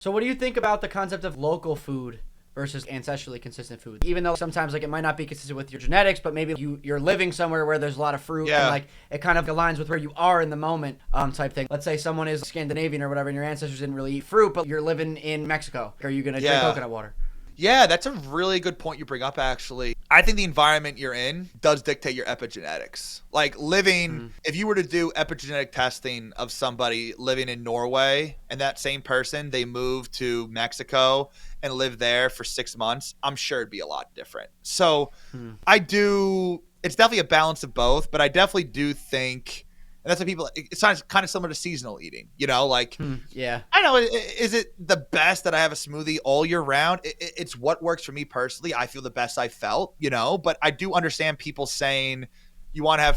So what do you think about the concept of local food versus ancestrally consistent food? Even though sometimes like it might not be consistent with your genetics, but maybe you're living somewhere where there's a lot of fruit and Yeah. like it kind of aligns with where you are in the moment, type thing. Let's say someone is Scandinavian or whatever and your ancestors didn't really eat fruit, but you're living in Mexico. Are you gonna drink Yeah. coconut water? Yeah, that's a really good point you bring up, actually. I think the environment you're in does dictate your epigenetics. Like if you were to do epigenetic testing of somebody living in Norway and that same person, they moved to Mexico and lived there for 6 months, I'm sure it'd be a lot different. So it's definitely a balance of both, but I definitely do think, and that's what people, it sounds kind of similar to seasonal eating, like, Yeah. I know. Is it the best that I have a smoothie all year round? It's what works for me personally. I feel the best I felt, but I do understand people saying you want to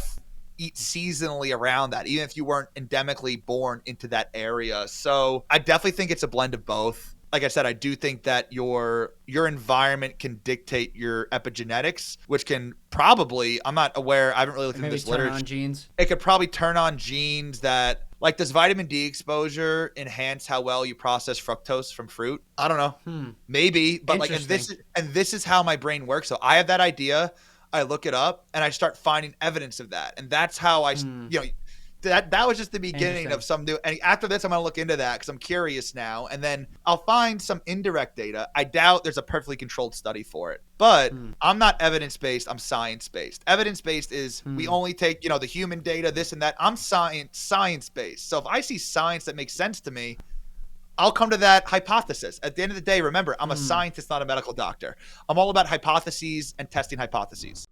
eat seasonally around that, even if you weren't endemically born into that area. So I definitely think it's a blend of both. Like I said, I do think that your environment can dictate your epigenetics, which can probably, I'm not aware, I haven't really looked into Maybe this turn literature. on genes. It could probably turn on genes that, like, does vitamin D exposure enhance how well you process fructose from fruit? I don't know. Maybe, but like, this is how my brain works. So I have that idea. I look it up and I start finding evidence of that. And that's how that was just the beginning of some new. And after this, I'm going to look into that because I'm curious now. And then I'll find some indirect data. I doubt there's a perfectly controlled study for it. But I'm not evidence-based. I'm science-based. Evidence-based is we only take, the human data, this and that. I'm science-based. So if I see science that makes sense to me, I'll come to that hypothesis. At the end of the day, remember, I'm a scientist, not a medical doctor. I'm all about hypotheses and testing hypotheses.